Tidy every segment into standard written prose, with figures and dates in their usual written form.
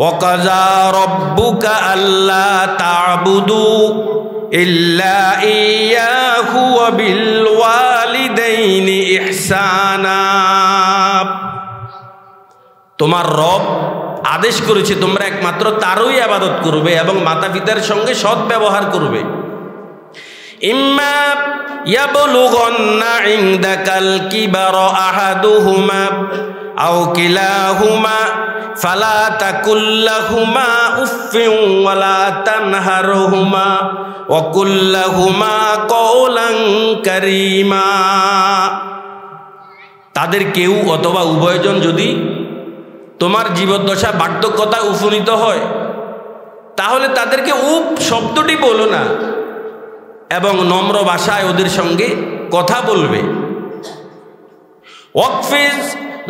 ওয়াকাযা রাব্বুকা আল্লা তা'বুদু ইল্লা ইয়্যাহু ওয়া বিল ওয়ালিদাইনি ইহসানা। তোমার রব আদেশ করেছে তোমরা একমাত্র তারই ইবাদত করবে এবং মাতা পিতার সঙ্গে সৎ ব্যবহার করবে। ইম্মা ইয়াবলুগান্না ইনদাকাল কিবারা আহাদুহুমা আও কিলাহুমা ফালা তাকুল লাহুমা উফফিন ওয়ালা তানহারহুমা ওয়া কুল লাহুমা কওলান কারীমা। তাদের কেউ অথবা উভয়জন যদি তোমার জীবদ্দশা বার্ধক্যতা উপনীত হয় তাহলে তাদেরকে উপ শব্দটি বলো না এবং নম্র ভাষায় ওদের সঙ্গে কথা বলবে। ওয়াকফিজ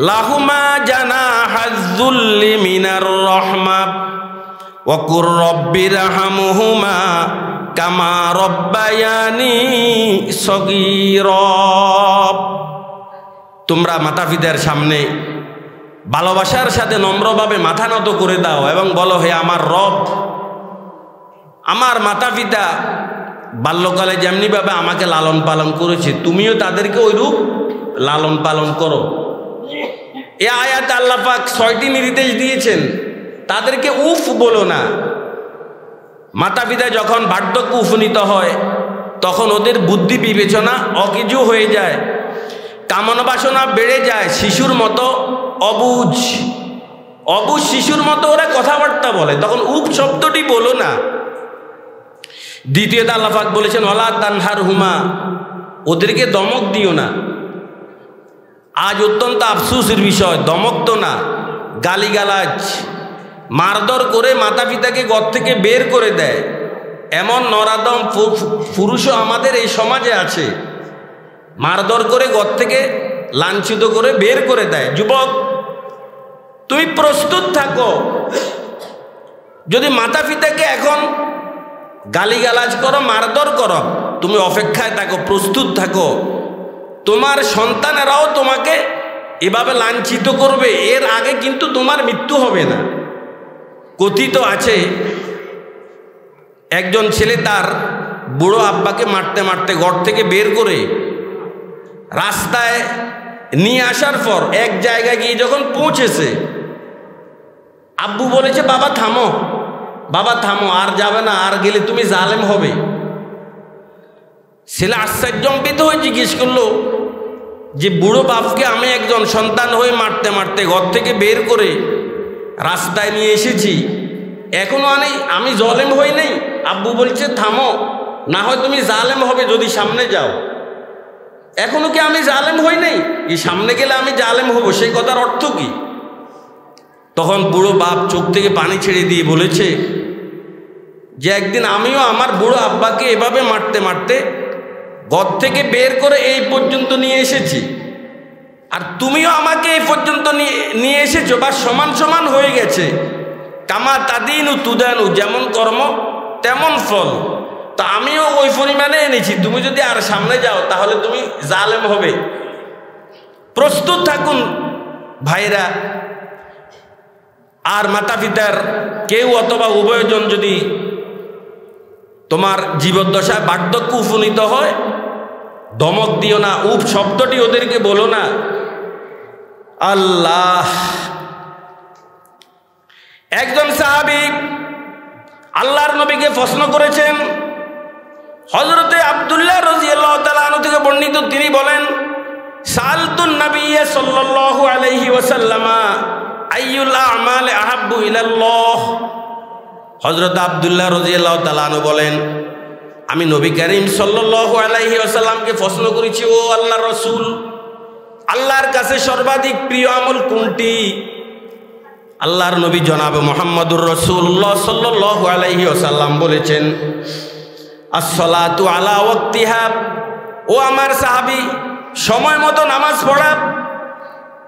লাহুমা জানাহাজ যুল্লি মিনার রাহমা ওয়া কুর রব্বিরহামহুমা কামা রব্বায়ানি সগীরা। তোমরা মাতা পিতার সামনে ভালোবাসার সাথে নম্রভাবে মাথা নত করে দাও এবং বলো, হে আমার রব, আমার মাতা পিতা বাল্যকালে যেমনিভাবে আমাকে লালন পালন করেছে তুমিও তাদেরকে ওইরূপ লালন পালন করো। এ আয়াত আল্লাহ পাক 6টি নির্দেশ দিয়েছেন। তাদেরকে উফ বলো না। মাতা পিতা যখন বার্ধক্য উপনীত হয় তখন ওদের বুদ্ধি বিবেচনা অকিজু হয়ে যায়, কামনা বাসনা বেড়ে যায়, শিশুর মতো অবুঝ শিশুর মতো ওরা কথাবার্তা বলে, তখন উপ শব্দটি বলো না। দ্বিতীয়ত আল্লাহ পাক বলেছেন ওয়ালা তানহারহুমা, ওদেরকে দমক দিও না। আজ অত্যন্ত আফসোসের বিষয়, দমক তো না, গালিগালাজ মারধর করে মাতা পিতাকে ঘর থেকে বের করে দেয়। এমন নরাদম পুরুষও আমাদের এই সমাজে আছে, মারধর করে ঘর থেকে লাঞ্ছিত করে বের করে দেয়। যুবক, তুমি প্রস্তুত থাকো। যদি মাতা পিতাকে এখন গালিগালাজ করো, মারধর করো, তুমি অপেক্ষায় থাকো, প্রস্তুত থাকো। তোমার সন্তানেরাও তোমাকে এভাবে লাঞ্ছিত করবে, এর আগে কিন্তু তোমার মৃত্যু হবে না। কথিত আছে একজন ছেলে তার বুড়ো আব্বাকে মারতে মারতে ঘর থেকে বের করে রাস্তায় নিয়ে আসার পর এক জায়গায় গিয়ে যখন পৌঁছেছে, আব্বু বলেছে বাবা থামো, বাবা থামো, আর যাবে না, আর গেলে তুমি জালেম হবে। ছেলে আশ্চর্যজনিত হয়ে জিজ্ঞেস করলো যে বুড়ো বাপকে আমি একজন সন্তান হয়ে মারতে মারতে ঘর থেকে বের করে রাস্তায় নিয়ে এসেছি, এখনো আমি জালেম হই নাই? আব্বু বলছে থামো, না হয় তুমি জালেম হবে যদি সামনে যাও। এখনো কি আমি জালেম হই নাই? এই সামনে গেলে আমি জালেম হব, সেই কথার অর্থ কি? তখন বুড়ো বাপ চোখ থেকে পানি ছেড়ে দিয়ে বলেছে যে একদিন আমিও আমার বুড়ো আব্বাকে এভাবে মারতে মারতে ঘর থেকে বের করে এই পর্যন্ত নিয়ে এসেছি, আর তুমিও আমাকে এই পর্যন্ত নিয়ে এসেছো, বা সমান সমান হয়ে গেছে। কামা তাদিনু তুদানু, যেমন কর্ম তেমন ফল। তা আমিও ওই পরিমাণে এনেছি, তুমি যদি আর সামনে যাও তাহলে তুমি জালেম হবে। প্রস্তুত থাকুন ভাইরা। আর মাতা পিতার কেউ অথবা উভয়জন যদি তোমার জীবদ্দশায় বার্ধক্য উপনীত হয়, ধমক দিও না, উপ শব্দটি ওদেরকে বলো না। আল্লাহ, একজন সাহাবী আল্লাহর নবীকে প্রশ্ন করেছেন। হযরতে আব্দুল্লাহ রাদিয়াল্লাহু তাআলা আনহু থেকে বর্ণিত, তিনি বলেন সালতুন নবিয়্য সাল্লাল্লাহু আলাইহি ওয়াসাল্লাম আইয়ুল আমাল আহাব্বু ইলাল্লাহ। হযরত আব্দুল্লাহ রাদিয়াল্লাহু তাআলা আনহু বলেন, আমি নবী করিম সাল্লাল্লাহু আলাইহি ওয়াসাল্লামকে প্রশ্ন করেছি, ও আল্লাহর রাসূল, আল্লাহর কাছে সর্বাধিক প্রিয় আমল কোনটি? আল্লাহর নবী জনাবে মুহাম্মদুর রাসূলুল্লাহ সাল্লাল্লাহু আলাইহি ওয়াসাল্লাম বলেছেন, আসসালাতু আলা ওয়াক্তিহা। ও আমার সাহাবী, সময় মতো নামাজ পড়া।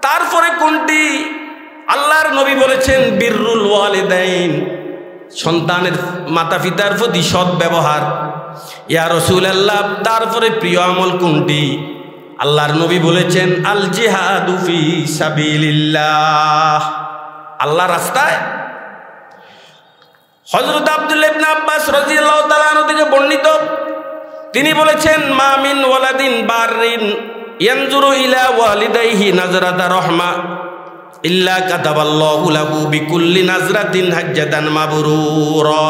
তারপরে কোনটি? আল্লাহর নবী বলেছেন বিররুল ওয়ালিদাইন, সন্তানের মাতা পিতার প্রতি সৎ ব্যবহার। ইয়া রাসূলুল্লাহ, তারপরে প্রিয় আমল কোনটি? আল্লাহর নবী বলেছেন আল জিহাদু ফি সাবিলিল্লাহ, আল্লাহর রাস্তায় হযরত আব্দুল্লাহ ইবনে আব্বাস রাদিয়াল্লাহু তাআলা আনহু থেকে বর্ণিত, তিনি বলেছেন, মা মিন ওয়ালাদিন বাররিন ইয়ানজুরু ইলা ওয়ালিদাইহি নাজরাতা রাহমা ইল্লা কাতাবাল্লাহু লাহু বিকুল্লি নাজরাতিন হাজ্জাতান মাবরুরা।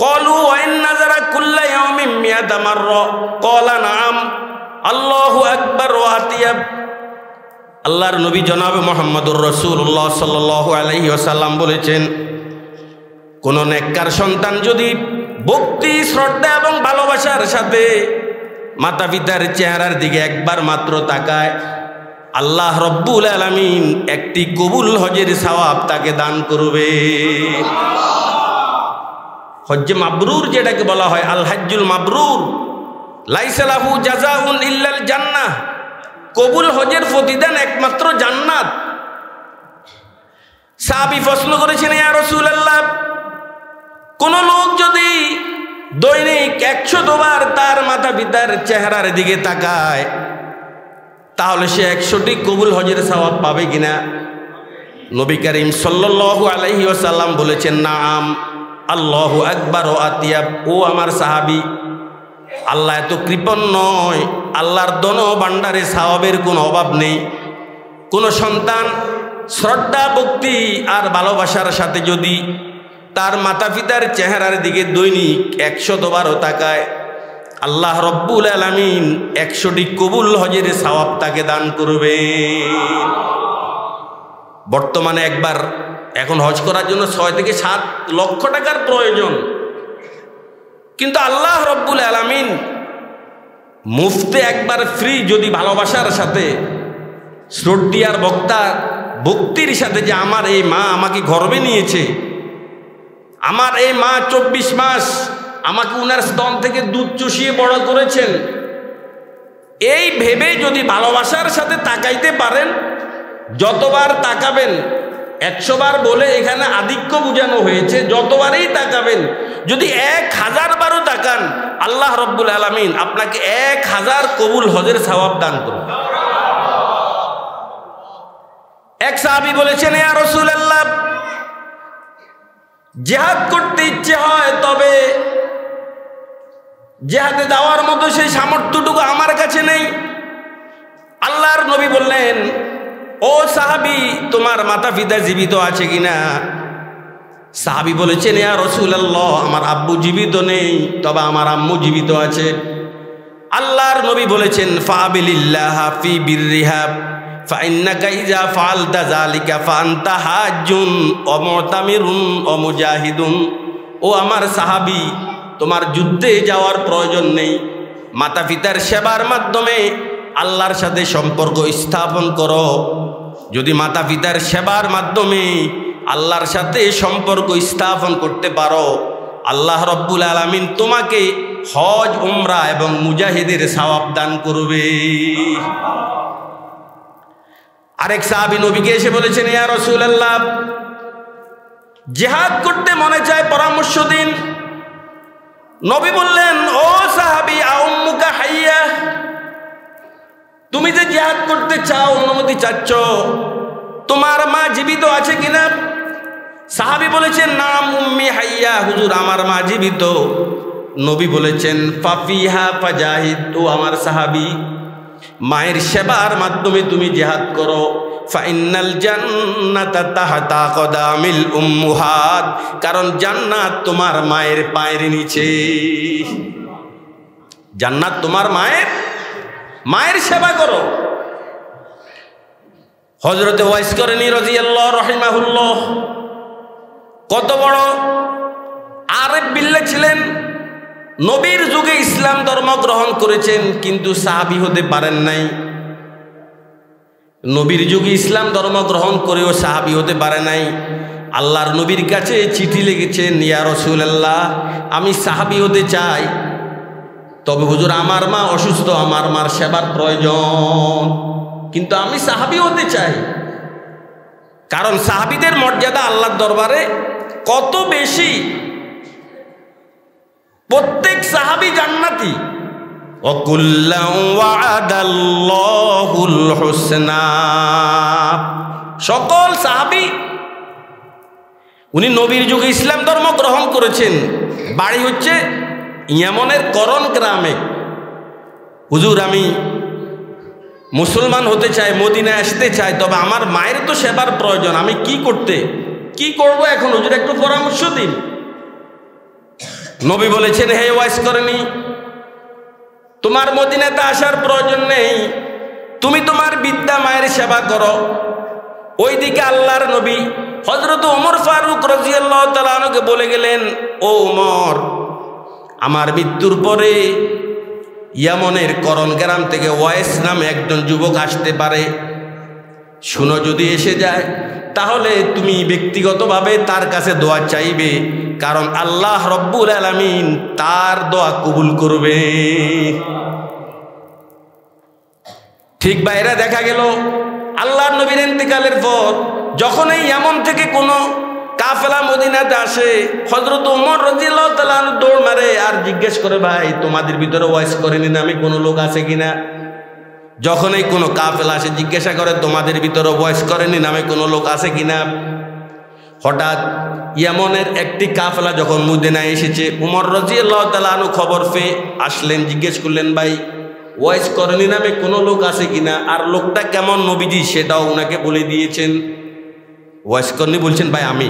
ক্বালু ওয়া ইন নাজারা কুল্লা ইয়াউমিন মিয়াতা মাররা ক্বালা নাআম আল্লাহু আকবার ওয়া আতিয়াব। আল্লাহর নবী জনাব মুহাম্মদুর রাসূলুল্লাহ সাল্লাল্লাহু আলাইহি ওয়াসাল্লাম বলেছেন, কোন নেককার সন্তান যদি ভক্তি, শ্রদ্ধা এবং ভালোবাসার সাথে মাতা পিতার চেহারার দিকে একবার মাত্র তাকায়, আল্লাহ রব্বুল আলামিন একটি কবুল হজের সওয়াব তাকে দান করবে। হজ্জে মাবরুর যেটাকে বলা হয়, আল হজ্জুল মাবরুর লাইসা লাহু জাযাউন ইল্লাল জান্নাহ, কবুল হজের প্রতিদান একমাত্র জান্নাত। সাহাবী প্রশ্ন করেছেন, ইয়া রাসূলুল্লাহ, কোন লোক যদি দৈনিক 100 বার তার মাতা পিতার চেহারার দিকে তাকায়, তাহলে সে 100টি কবুল হজের সওয়াব পাবে কিনা? নবী করিম সাল্লাল্লাহু আলাইহি ওয়াসাল্লাম বলেছেন, নাআম আল্লাহু আকবার ওয়া আতিয়াব। ও আমার সাহাবী, আল্লাহ এত কৃপণ নয়, আল্লাহর দন ভান্ডারে সওয়াবের কোনো অভাব নেই। কোন সন্তান শ্রদ্ধা, ভক্তি আর ভালোবাসার সাথে যদি তার মাতা পিতার চেহারার দিকে দৈনিক 100 বারও তাকায়, আল্লাহ রব্বুল আলামিন 100টি কবুল হজের সওয়াব তাকে দান করবে। বর্তমানে এখন হজ করার জন্য 6 থেকে 7 লক্ষ টাকার প্রয়োজন, কিন্তু আল্লাহ রব্বুল আলামিন মুফতে একবার ফ্রি যদি ভালোবাসার সাথে, শ্রদ্ধার ভক্তির সাথে, যে আমার এই মা আমাকে গর্ভে নিয়েছে, আমার এই মা 24 মাস আমাকে উনার স্তন থেকে দুধ চুষিয়ে বড় করেছেন, এই ভেবে যদি ভালোবাসার সাথে তাকাইতে পারেন, যতবার তাকাবেন, 100 বার বলে এখানে আধিক্য বোঝানো হয়েছে, যতবারই তাকাবেন, যদি 1000 বারও তাকান, আল্লাহ রব্বুল আলামিন আপনাকে 1000 কবুল হজের সওয়াব দান করবেন। এক সাহাবী বলেছেন, ইয়া রাসূলুল্লাহ, জিহাদ করতে ইচ্ছে হয়, তবে জিহাদে যাওয়ার মতো সেই সামর্থ্যটুকু আমার কাছে নেই। আল্লাহর নবী বললেন, ও সাহাবী, তোমার মাতা পিতা জীবিত আছে কিনা? সাহাবী বলেছেন, ইয়া রাসূলুল্লাহ, আমার আব্বু জীবিত নেই, তবে আমার আম্মু জীবিত আছে। আল্লাহর নবী বলেছেন, ফাবিলিল্লাহ ফি বিররিহা ফাইন্নাকা ইযা ফাআলতা যালিকা ফাআনতা হাজ্জুন ওয়া মুতামিরুন ওয়া মুজাহিদুন। ও আমার সাহাবী, তোমার যুদ্ধে যাওয়ার প্রয়োজন নেই, মাতা পিতার সেবার মাধ্যমে আল্লাহর সাথে সম্পর্ক স্থাপন করো। যদি মাতা পিতার সেবার মাধ্যমে আল্লাহর সাথে সম্পর্ক স্থাপন করতে পারো, আল্লাহ রব্বুল আলামিন তোমাকে হজ, উমরা এবং মুজাহিদের সওয়াব দান করবে। আরেক সাহাবী নবীকে এসে বলেছেন, ইয়া রাসূলুল্লাহ, জিহাদ করতে মনে চায়, পরামর্শ দিন। নবী বললেন, ও সাহাবী, আউম্মুকা হাইয়া, তুমি যে জিহাদ করতে চাও, অনুমতি চাচ্ছ, তোমার মা জীবিত আছে কিনা? সাহাবী বলেছেন, নাম উম্মি হাইয়া, হুজুর আমার মা জীবিত। নবী বলেছেন, ফাফিহা ফাজাহিদ। ও আমার সাহাবী, মায়ের সেবার মাধ্যমে তুমি জিহাদ করো। ফাইনাল জান্নাতা তাহতা কদামিল উম্মুহাত, কারণ জান্নাত তোমার মায়ের পায়ের নিচে। জান্নাত তোমার মায়ের সেবা করো। হযরতে ওয়াইস করনী রাদিয়াল্লাহু রাহিমাহুল্লাহ কত বড় আরেফ বিল্লাহ ছিলেন। নবীর যুগে ইসলাম ধর্ম গ্রহণ করেছেন, কিন্তু সাহাবী হতে পারেন নাই। নবীর যুগে ইসলাম ধর্ম গ্রহণ করেও সাহাবী হতে পারে নাই। আল্লাহর নবীর কাছে চিঠি লিখেছেন, ইয়া রাসূলুল্লাহ, আমি সাহাবী হতে চাই, তবে হুজুর আমার মা অসুস্থ, আমার মার সেবার প্রয়োজন, কিন্তু আমি সাহাবী হতে চাই। কারণ সাহাবীদের মর্যাদা আল্লাহর দরবারে কত বেশি। প্রত্যেক সাহাবী জান্নাতি। ওয়াকুল্লান ওয়া'আদাল্লাহুল হুসনা, সকল সাহাবী উনি নবীর যুগে ইসলাম ধর্ম গ্রহণ করেছেন, বাড়ি হচ্ছে ইয়ামনের করন গ্রামে। হুজুর আমি মুসলমান হতে চাই, মদিনায় আসতে চাই, তবে আমার মায়ের তো সেবার প্রয়োজন, আমি কি করব এখন হুজুর একটু পরামর্শ দিন। নবী বলেছেন, হে ওয়াইস করেনি, তোমার মদিনাতে আসার প্রয়োজন নেই, তুমি তোমার বিদ্যা মায়ের সেবা করো। ওইদিকে আল্লাহর নবী হযরত ওমর ফারুক রাদিয়াল্লাহু তাআলা আনহুকে বলে গেলেন, ও ওমর, আমার মৃত্যুর পরে ইয়ামনের করন গ্রাম থেকে ওয়াইস নামে একজন যুবক আসতে পারে, শুনো যদি এসে যায় তাহলে তুমি ব্যক্তিগতভাবে তার কাছে দোয়া চাইবে, কারণ আল্লাহ রব্বুল আলামিন তার দোয়া কবুল করবে। ঠিক বাইরে দেখা গেল আল্লাহর নবীর ইন্তেকালের পর যখন এই ইয়ামন থেকে কোনো কাফেলা মদিনাতে আসে, হযরত ওমর রাদিয়াল্লাহু তাআলা আনহু দৌড় মারে আর জিজ্ঞেস করে, ভাই তোমাদের ভিতরে ওয়াইস করেনি নামে কোনো লোক আছে কিনা? যখন এই কোনো কাফেলা আসে জিজ্ঞাসা করে, তোমাদের ভিতরে ওয়াইস করেনি নামে কোনো লোক আছে কিনা? হঠাৎ ইয়ামনের একটি কাফেলা যখন মদিনায় এসেছে, ওমর রাদিয়াল্লাহু তাআলা আনহু খবর পেয়ে আসলেন, জিজ্ঞেস করলেন, ভাই ওয়াইস করেনি নামে কোনো লোক আছে কিনা, আর লোকটা কেমন নবীজি সেটাও ওনাকে বলে দিয়েছেন। ওয়াইস করেনি বলছেন, ভাই আমি।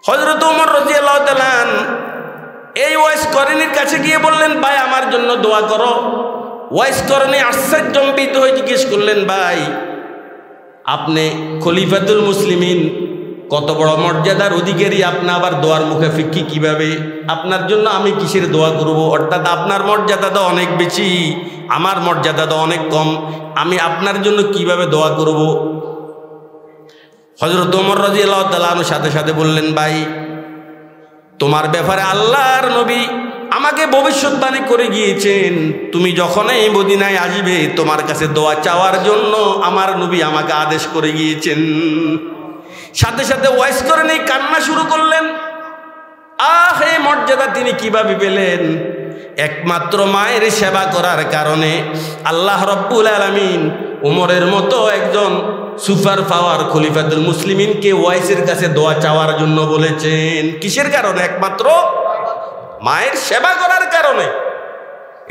হযরত ওমর রাদিয়াল্লাহু তাআলা এই ওয়াইস করেনির কাছে গিয়ে বললেন, ভাই আমার জন্য দোয়া করো। ওয়াইস করেনি আশ্চর্যজনক হয়ে জিজ্ঞেস করলেন, ভাই আপনি খলিফাতুল মুসলিমিন, কত বড় মর্যাদার অধিকারী, আপনি আবার দোয়ার মুখে ফিক্কি কিভাবে? আপনার জন্য আমি কিসের দোয়া করব? অর্থাৎ আপনার মর্যাদা তো অনেক বেশি, আমার মর্যাদা তো অনেক কম, আমি আপনার জন্য কিভাবে দোয়া করব? হযরত ওমর রাদিয়াল্লাহু তাআলা আনহু সাথে সাথে বললেন, ভাই তোমার ব্যাপারে আল্লাহর নবী আমাকে ভবিষ্যৎবাণী করে গিয়েছেন, তুমি যখনই মদিনায় আসবে তোমার কাছে দোয়া চাওয়ার জন্য আমার নবী আমাকে আদেশ করে গিয়েছেন। সাথে সাথে ওয়াইস করে নেই কান্না শুরু করলেন। এই মর্যাদা তিনি কিভাবে পেলেন? একমাত্র মায়ের সেবা করার কারণে আল্লাহ রব্বুল আলামিন ওমরের মতো একজন সুপার পাওয়ার খলিফাতুল মুসলিমিনকে ওয়াইসের কাছে দোয়া চাওয়ার জন্য বলেছেন। কিসের কারণে? একমাত্র মায়ের সেবা করার কারণে।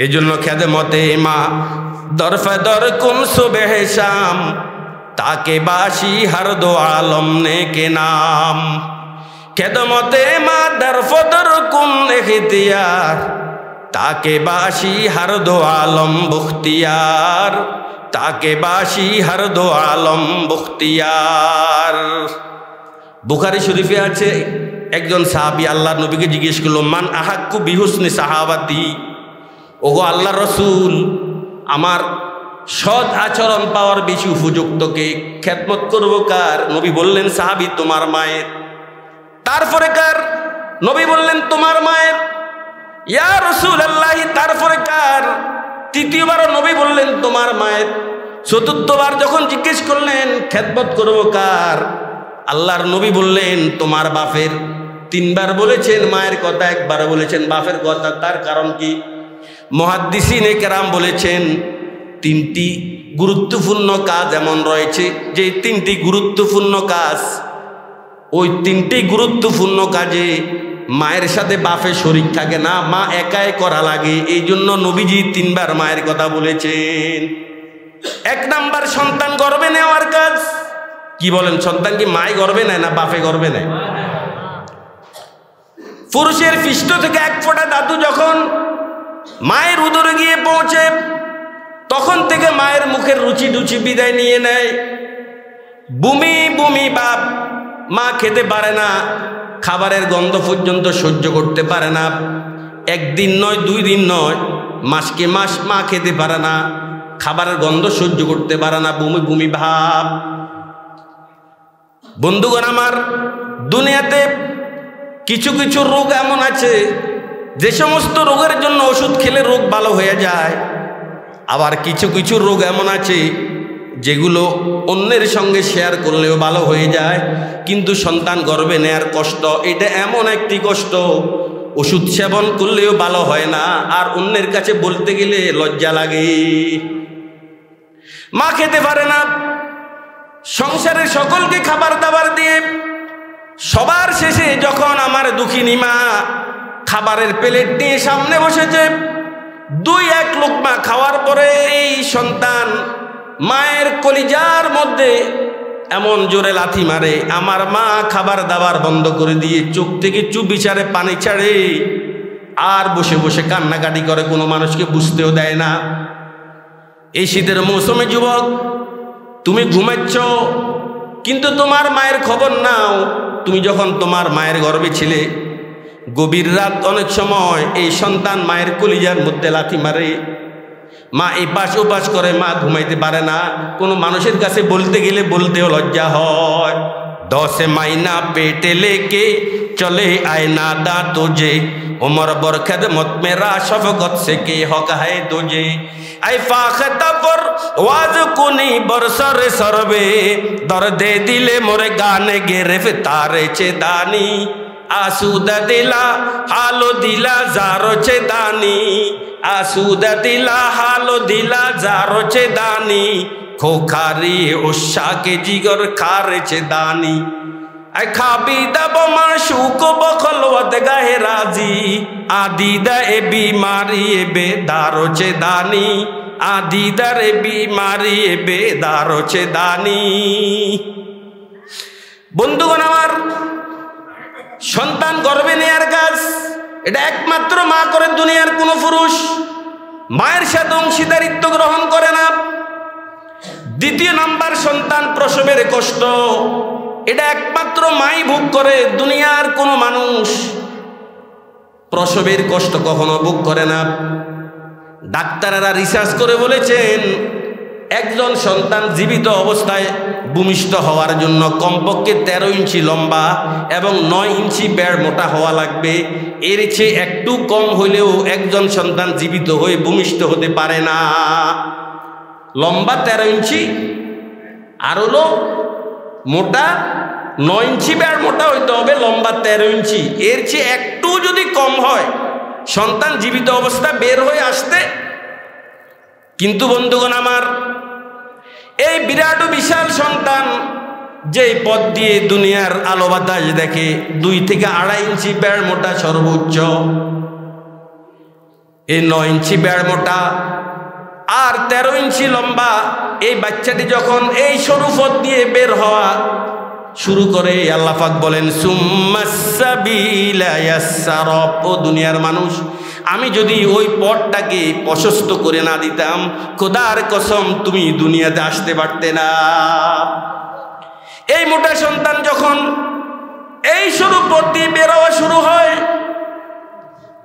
এই জন্য খেদমতে মা দরফদর কুন সুবহ শাম, তাকে বাসি হর দো আলম নে কে নাম। খেদমতে মা দরফদর কুন ইখতিয়ার, তাকে বাসি হর দো আলম বখতিয়ার, তাকে বাসি হর দো আলম বখতিয়ার। বুখারী শরীফে আছে, একজন সাহাবী আল্লাহর নবীকে জিজ্ঞেস করলো, মান আহাক্কু বিহুসনি সাহাবাতি, ওগো আল্লাহর রাসূল, আমার সৎ আচরণ পাওয়ার বেশি উপযুক্তকে, খেদমত করব কার? নবী বললেন, সাহাবী তোমার মায়ের। তারপরে কার? নবী বললেন, তোমার মায়ের। ইয়া রাসূলুল্লাহ, তারপরে কার? তৃতীয়বার নবী বললেন, তোমার মায়ের। চতুর্থবার যখন জিজ্ঞেস করলেন খেদমত করব কার, আল্লাহর নবী বললেন, তোমার বাপের। তিনবার বলেছেন মায়ের কথা, একবার বলেছেন বাপের কথা। তার কারণ কি? মুহাদ্দিসিনে কেরাম বলেছেন, তিনটি গুরুত্বপূর্ণ কাজ এমন রয়েছে যে তিনটি গুরুত্বপূর্ণ কাজ, ওই তিনটি গুরুত্বপূর্ণ কাজে মায়ের সাথে বাপের শরীক থাকে না, মা একাই করা লাগে। এই জন্য নবীজি তিনবার মায়ের কথা বলেছেন। এক নাম্বার সন্তান গর্ভে নেওয়ার কাজ। কি বলেন? সন্তান কি মায় গর্ভে নেয় না বাপে গর্ভে নেয়? পুরুষের পৃষ্ঠ থেকে এক ফোঁটা দাদু যখন মায়ের উদরে গিয়ে পৌঁছে, তখন থেকে মায়ের মুখের রুচি টুচি বিদায় নিয়ে নেয়। বমি বমি বাপ, মা খেতে পারে না, খাবারের গন্ধ পর্যন্ত সহ্য করতে পারে না। একদিন নয়, 2 দিন নয়, মাসকে মাস মা খেতে পারে না, খাবারের গন্ধ সহ্য করতে পারে না, বমি বমি ভাব। বন্ধুগণ আমার, দুনিয়াতে কিছু কিছু রোগ এমন আছে যে সমস্ত রোগের জন্য ওষুধ খেলে রোগ ভালো হয়ে যায়। আবার কিছু কিছু রোগ এমন আছে যেগুলো অন্যের সঙ্গে শেয়ার করলেও ভালো হয়ে যায়। কিন্তু সন্তান গর্ভে নেয়ার কষ্ট, এটা এমন একটি কষ্ট, ওষুধ সেবন করলেও ভালো হয় না, আর অন্যের কাছে বলতে গেলে লজ্জা লাগে। মা খেতে পারে না, সংসারের সকলকে খাবার দাবার দিয়ে সবার শেষে যখন আমার দুঃখিনী মা খাবারের প্লেট নিয়ে সামনে বসেছে, 2-1 লোকমা খাওয়ার পরে এই সন্তান মায়ের কলিজার মধ্যে এমন জোরে লাথি মারে, আমার মা খাবার দাবার বন্ধ করে দিয়ে চোখ থেকে চুপিসারে পানি ছাড়ে, আর বসে বসে কান্নাকাটি করে, কোনো মানুষকে বুঝতেও দেয় না। এই শীতের মৌসুমে যুবক, তুমি ঘুমাচ্ছ কিন্তু তোমার মায়ের খবর নাও। তুমি যখন তোমার মায়ের গর্ভে ছিলে, গভীর রাত অনেক সময় এই সন্তান মায়ের কলিজার মধ্যে লাথি মারে, মা এই পাশ ওপাশ করে, মা ঘুমাইতে পারে না। কোনো মানুষের কাছে বলতে গেলে বলতেও লজ্জা হয়। 10 महीना पेटे लेके चले आए नादा तुझे, उमर बर खदमत मेरा शफकत से के हक है तुझे। आई फाखता पर वाज कुनी बरसर सरबे, दर्दे दिले मोरे गाने गिरफ्तारे चेदानी, आसूदा दिला हालो दिला जारो चेदानी, आसूदा दिला हालो दिला जारो चेदानी, खोखारी उषा के जिगर खारे चेदानी। आई खाबी दब माशूक बखलवत गाहे राजी, आदीदा ए बीमारी ए बेदारो चेदानी, आदीदा रे बीमारी ए बेदारो चेदानी। বন্ধুগণ আমার, সন্তান গর্ভে নেয়ার কাজ এটা একমাত্র মা করে, দুনিয়ার কোনো পুরুষ মায়ের সাথে অংশীদারিত্ব গ্রহণ করে না। দ্বিতীয় নাম্বার, সন্তান প্রসবের কষ্ট এটা একমাত্র মাই ভোগ করে, দুনিয়ার কোনো মানুষ প্রসবের কষ্ট কখনো ভোগ করে না। ডাক্তারেরা রিসার্চ করে বলেছেন, একজন সন্তান জীবিত অবস্থায় ভূমিষ্ঠ হওয়ার জন্য কমপক্ষে 13 ইঞ্চি লম্বা এবং 9 ইঞ্চি বেড় মোটা হওয়া লাগবে। এর চেয়ে একটু কম হইলেও একজন সন্তান জীবিত হয়ে ভূমিষ্ঠ হতে পারে না। লম্বা 13 ইঞ্চি আর হলো মোটা 9 ইঞ্চি, বেড় মোটা হইতে হবে, লম্বা 13 ইঞ্চি। এর চেয়ে একটু যদি কম হয় সন্তান জীবিত অবস্থা বের হয়ে আসতে। কিন্তু বন্ধুগণ আমার, এই বিরাট বিশাল সন্তান যেই পথ দিয়ে দুনিয়ার আলো বাতাস দেখে, 2 থেকে 2.5 ইঞ্চি বেড় মোটা সর্বোচ্চ, এই 9 ইঞ্চি বেড় মোটা আর 13 ইঞ্চি লম্বা এই বাচ্চাটি যখন এই সরু পথ দিয়ে বের হওয়া শুরু করে, আল্লাহ পাক বলেন সুম্মাসাবিলা ইয়াসসারা, ও দুনিয়ার মানুষ, আমি যদি ওই পথটাকে প্রশস্ত করে না দিতাম, খোদার কসম তুমি দুনিয়াতে আসতে পারতে না। এই মোটা সন্তান যখন এই সরু পথ দিয়ে বের হওয়া শুরু হয়,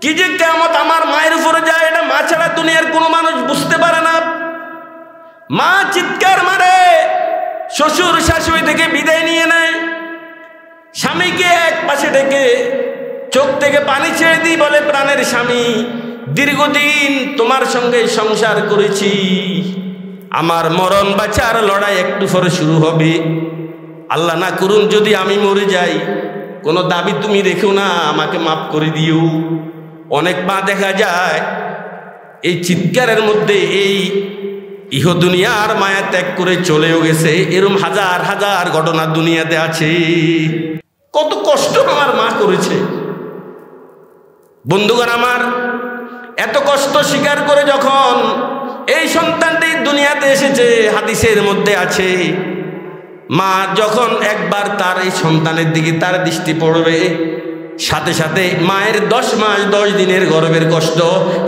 কি যে কিয়ামত আমার মায়ের উপরে যায়, এটা মা ছাড়া দুনিয়ার কোনো মানুষ বুঝতে পারে না। মা চিৎকার মারে, শ্বশুর শাশুড়ি থেকে বিদায় নিয়ে নেয়, স্বামীকে এক পাশে ডেকে চোখ থেকে পানি ছেড়ে দিই, বলে প্রাণের স্বামী, দীর্ঘদিন তোমার সঙ্গে সংসার করেছি, আমার মরণ বাঁচার লড়াই একটু পরে শুরু হবে। আল্লাহ না করুন যদি আমি মরে যাই, কোনো দাবি তুমি রেখো না, আমাকে মাফ করে দিও। অনেক মা দেখা যায় এই চিৎকারের মধ্যে এই ইহ দুনিয়ার মায়া ত্যাগ করে চলেও গেছে। এরকম হাজার হাজার ঘটনা দুনিয়াতে আছে। কত কষ্ট আমার মা করেছে। বন্ধুগণ আমার, এত কষ্ট স্বীকার করে যখন এই সন্তানটি দুনিয়াতে এসেছে, হাদিসের মধ্যে আছে, মা যখন একবার তার এই সন্তানের দিকে তার দৃষ্টি পড়বে, সাথে সাথে মায়ের 10 মাস 10 দিনের গর্ভের কষ্ট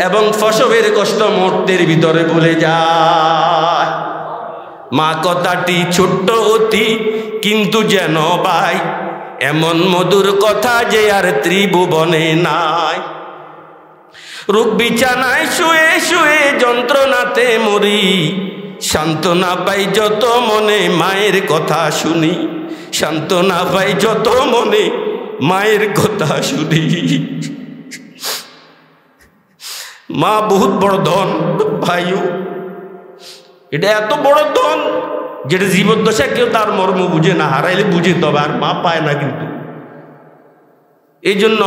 এবং প্রসবের কষ্ট মুহূর্তের ভিতরে ভুলে যায়। মা কথাটি ছোট্ট অতি কিন্তু যেন ভাই, এমন মধুর কথা যে আর ত্রিভুবনে নাই। রোগ বিছানায় শুয়ে শুয়ে যন্ত্রণাতে মরি, সান্ত্বনা পাই যত মনে মায়ের কথা শুনি, সান্ত্বনা পাই যত মনে মায়ের কথা শুনি। মা বহুত বড় ধন ভাইও, এটা এত বড় ধন যেটা জীবদ্দশা কেউ তার মর্ম বুঝে না, হারাইলে বুঝে, তবে আর মা পায় না। কিন্তু এই জন্য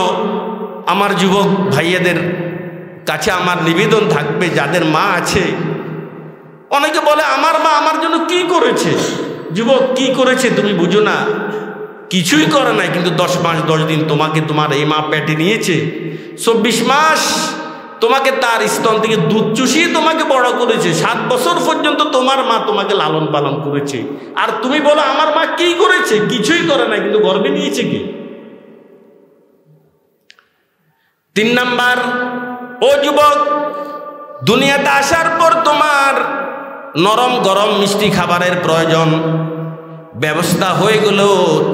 আমার যুবক ভাইয়াদের কাছে আমার নিবেদন থাকবে, যাদের মা আছে, অনেকে বলে আমার মা আমার জন্য কি করেছে। যুবক, কি করেছে তুমি বুঝো না? কিছুই করে নাই, কিন্তু 10 মাস 10 দিন তোমাকে তোমার এই মা পেটে নিয়েছে, 24 মাস তোমাকে তার স্তন থেকে দুধ চুষিয়ে তোমাকে বড় করেছে, 7 বছর পর্যন্ত তোমার মা তোমাকে লালন পালন করেছে। আর তুমি বলো আমার মা কি করেছে? কিছুই করে নাই, কিন্তু গর্ভে নিয়েছে কি? 3 নাম্বার, ও যুবক, দুনিয়াতে আসার পর তোমার নরম গরম মিষ্টি খাবারের প্রয়োজন, ব্যবস্থা হয়ে গেল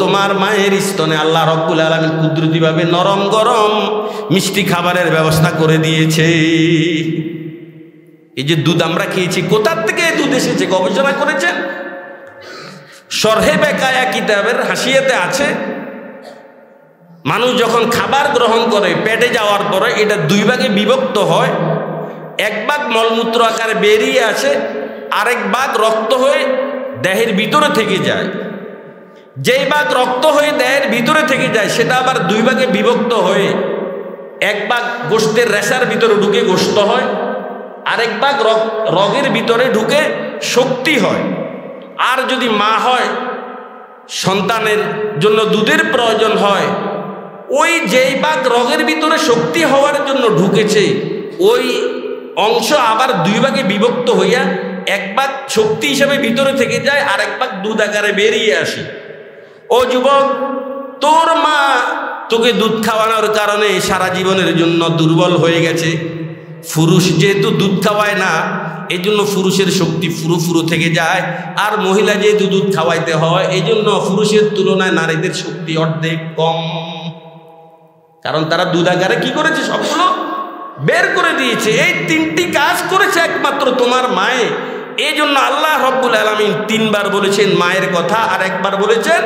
তোমার মায়ের স্তনে আল্লাহ রাব্বুল আলামিন কুদরতিভাবে নরম গরম মিষ্টি খাবারের ব্যবস্থা করে দিয়েছে। এই যে দুধ আমরা খেয়েছি, কোথার থেকে দুধ এসেছে গবেষণা করেছেন? শরহে বেকায়া কিতাবের হাসিয়াতে আছে, মানুষ যখন খাবার গ্রহণ করে পেটে যাওয়ার পরে এটা 2 ভাগে বিভক্ত হয়। 1 ভাগ মলমূত্র আকারে বেরিয়ে আসে, আরেক ভাগ রক্ত হয়ে দেহের ভিতরে থেকে যায়। যেই ভাগ রক্ত হয়ে দেহের ভিতরে থেকে যায় সেটা আবার 2 ভাগে বিভক্ত হয়ে 1 ভাগ গোশতের রেশার ভিতরে ঢুকে গোশত হয়, আরেক ভাগ রগের ভিতরে ঢুকে শক্তি হয়। আর যদি মা হয়, সন্তানের জন্য দুধের প্রয়োজন হয়, ওই যেই ভাগ রগের ভিতরে শক্তি হওয়ার জন্য ঢুকেছে ওই অংশ আবার 2 ভাগে বিভক্ত হইয়া 1 ভাগ শক্তি হিসেবে ভিতরে থেকে যায়, আর 1 ভাগ দুধ আকারে বেরিয়ে আসে। ও যুবক, তোর মা তোকে দুধ খাওয়ানোর কারণে সারা জীবনের জন্য দুর্বল হয়ে গেছে। পুরুষ যেহেতু দুধ খাওয়ায় না, এই জন্য পুরুষের শক্তি ফুরু থেকে যায়, আর মহিলা যেহেতু দুধ খাওয়াইতে হয় এই জন্য পুরুষের তুলনায় নারীদের শক্তি অর্ধেক কম। কারণ তারা দুধ আকারে কি করেছে, সবগুলো বের করে দিয়েছে। এই 3টি কাজ করেছে একমাত্র তোমার মায়ে। এই জন্য আল্লাহ রাব্বুল আলামিন 3 বার বলেছেন মায়ের কথা, আর 1 বার বলেছেন।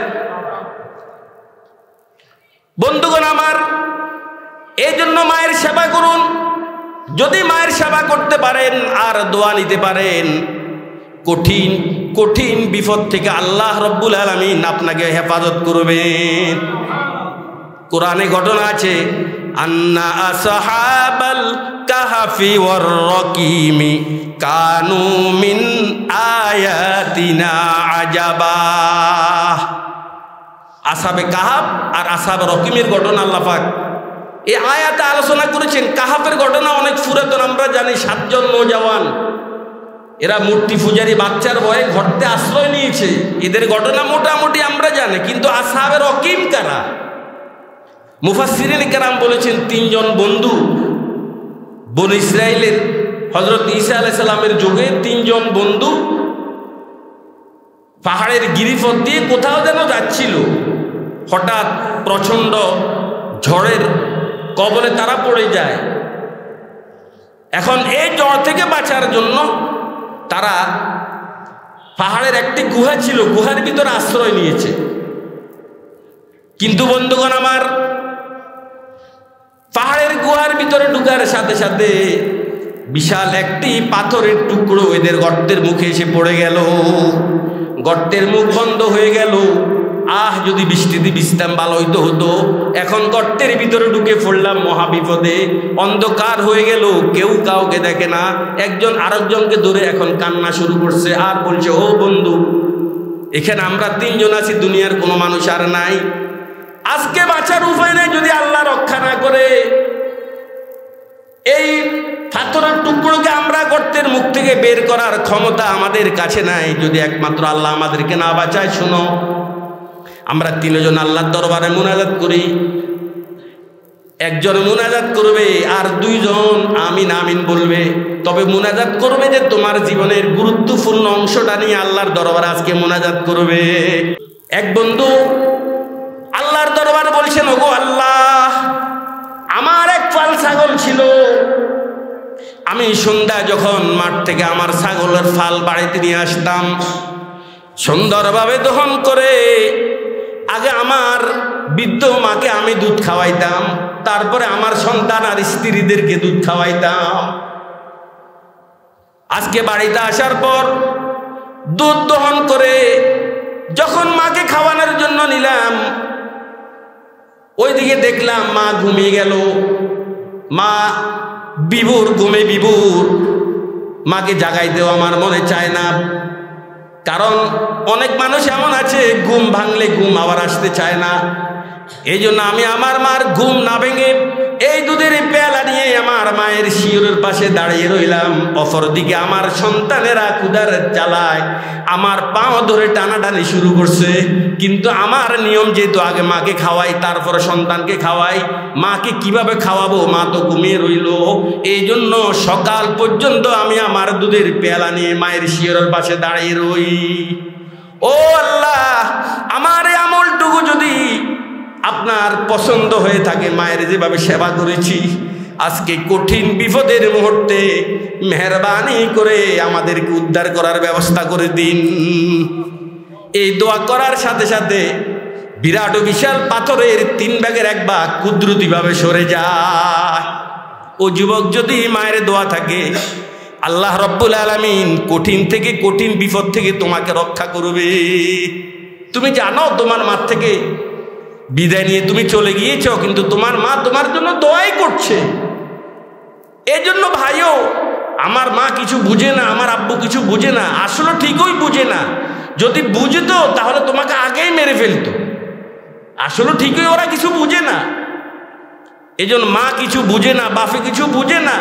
বন্ধুগণ আমার, এই জন্য মায়ের সেবা করুন। যদি মায়ের সেবা করতে পারেন আর দোয়া নিতে পারেন, কঠিন কঠিন বিপদ থেকে আল্লাহ রাব্বুল আলামিন আপনাকে হেফাজত করবেন। কোরআনে ঘটনা আছে, আন্না আসহাবাল কাহফি ওয়ার রাকিমি কানু মিন আয়াতিনা আজাবা। আসহাবে কাহাফ আর আসহাবে রকিমের ঘটনা আল্লাহ পাক এই আয়াতে আলোচনা করেছেন। কাহাফের ঘটনা অনেক পুরাতন, আমরা জানি 7 জন নওজওয়ান, এরা মূর্তি পূজারী বাচ্চার ভয়ে ঘরতে আশ্রয় নিয়েছে, এদের ঘটনা মোটামুটি আমরা জানি। কিন্তু আসহাবে রকিম কারা? মুফাসসিরিন কেরাম বলেছেন 3 জন বন্ধু, বনি ইসরাইলের হযরত ঈসা আলাইহিস সালামের যুগে 3 জন বন্ধু পাহাড়ের গিরিপথ দিয়ে কোথাও যেন যাচ্ছিল। হঠাৎ প্রচণ্ড ঝড়ের কবলে তারা পড়ে যায়। এখন এই ঝড় থেকে বাঁচার জন্য তারা পাহাড়ের একটি গুহা ছিল, গুহার ভিতরে আশ্রয় নিয়েছে। কিন্তু বন্ধুগণ আমার, পাহাড়ের গুহার ভিতরে ঢুকার সাথে সাথে বিশাল একটি পাথরের টুকরো এদের গর্তের মুখে এসে পড়ে গেল। গর্তের মুখ বন্ধ হয়ে গেল। যদি বৃষ্টিতে ভিজতাম ভালো হতো। এখন গর্তের ভিতরে ঢুকে পড়লাম মহাবিপদে, অন্ধকার হয়ে গেল, কেউ কাউকে দেখে না। একজন আরেকজনকে ধরে এখন কান্না শুরু করছে আর বলছে, ও বন্ধু, এখানে আমরা 3 জন আছি, দুনিয়ার কোনো মানুষ আর নাই। আজকে বাঁচার উপায় নেই যদি আল্লাহ রক্ষা না করে। এই পাথরের টুকরোকে আমরা গর্তের মুখ থেকে বের করার ক্ষমতা আমাদের কাছে নাই যদি একমাত্র আল্লাহ আমাদেরকে না বাঁচায়। শোনো, আমরা 3 জন আল্লাহর দরবারে মুনাজাত করি। একজন মুনাজাত করবে আর 2 জন আমিন আমিন বলবে। তবে মুনাজাত করবে যে তোমার জীবনের গুরুত্বপূর্ণ অংশটা নিয়ে আল্লাহর দরবারে আজকে মুনাজাত করবে। এক বন্ধু আল্লাহর দরবারে বলছেন, ওগো আল্লাহ, আমার এক পাল ছাগল ছিল। আমি সন্ধ্যা যখন মাঠ থেকে আমার ছাগলের ফাল বাড়িতে নিয়ে আসতাম, সুন্দরভাবে দহন করে আগে আমার বৃদ্ধ মাকে আমি দুধ খাওয়াইতাম, তারপরে আমার সন্তান আর স্ত্রীদেরকে দুধ খাওয়াইতাম। আজকে বাড়িতে আসার পর দুধ দহন করে যখন মাকে খাওয়ানোর জন্য নিলাম, ওইদিকে দেখলাম মা ঘুমিয়ে গেল। মা বিভোর, ঘুমে বিভোর। মাকে জাগাইতেও আমার মনে চায় না। কারণ অনেক মানুষ এমন আছে ঘুম ভাঙলে ঘুম আবার আসতে চায় না। এই জন্য আমি আমার মার ঘুম না ভেঙে এই দুধের পেয়ালা নিয়ে আমার মায়ের শিয়রের পাশে দাঁড়িয়ে রইলাম। অপরদিকে আমার সন্তানেরা ক্ষুধার জ্বালায় আমার পাও ধরে টানাটানি শুরু করছে, কিন্তু আমার নিয়ম যেহেতু আগে মাকে খাওয়াই তারপরে সন্তানকে খাওয়াই, মাকে কিভাবে খাওয়াবো, মা তো ঘুমিয়ে রইল। এই জন্য সকাল পর্যন্ত আমি আমার দুধের পেয়ালা নিয়ে মায়ের শিয়রের পাশে দাঁড়িয়ে রই। ও আল্লাহ, আমার এই আমলটুকু যদি আপনার পছন্দ হয়ে থাকে, মায়ের যেভাবে সেবা করেছি, আজকে কঠিন বিপদের মুহূর্তে মেহেরবানি করে আমাদেরকে উদ্ধার করার ব্যবস্থা করে দিন। এই দোয়া করার সাথে সাথে বিরাট ও বিশাল পাথরের 3 ভাগের 1 ভাগ কুদরতিভাবে সরে যায়। ও যুবক, যদি মায়ের দোয়া থাকে, আল্লাহ রব্বুল আলামিন কঠিন থেকে কঠিন বিপদ থেকে তোমাকে রক্ষা করবে। তুমি জানো তোমার মা থেকে বিদায় নিয়ে তুমি চলে গিয়েছ, কিন্তু তোমার মা তোমার জন্য দোয়াই করছে। এই জন্য ভাইও, আমার মা কিছু বুঝে না, আমার আব্বু কিছু বুঝে না, আসলে ঠিকই বুঝে না। যদি বুঝতো তাহলে তোমাকে আগেই মেরে ফেলতো। আসলে ঠিকই ওরা কিছু বুঝে না। এই জন্য মা কিছু বুঝে না, বাপে কিছু বুঝে না।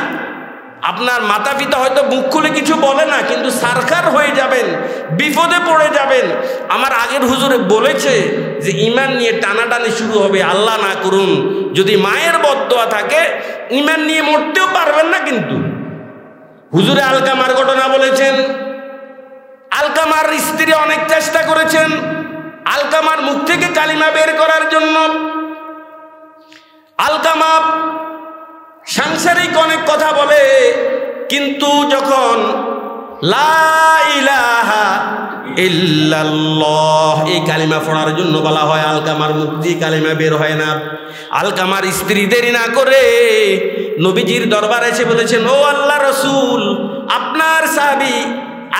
আপনার মাতা পিতা হয়তো মুখ খুলে কিছু বলে না, কিন্তু সারখার হয়ে যাবেন, বিপদে পড়ে যাবেন। আমার আগের হুজুরে বলেছে যে ঈমান নিয়ে টানাটানি শুরু হবে। আল্লাহ না করুন, যদি মায়ের বদদোয়া থাকে ঈমান নিয়ে মরতেও পারবেন না। কিন্তু হুজুরে আলকামার ঘটনা বলেছেন। আলকামার স্ত্রী অনেক চেষ্টা করেছেন আলকামার মুখ থেকে কালিমা বের করার জন্য। আলকামা সাংসারিক অনেক কথা বলে, কিন্তু যখন লা ইলাহা ইল্লাল্লাহ এই কালিমা পড়ার জন্য বলা হয়, আলকামার মুখ দিয়ে কালিমা বের হয় না। আলকামার স্ত্রী দেরি না করে নবীজির দরবারে এসে বলেছেন, ও আল্লাহ রসুল, আপনার সাহাবী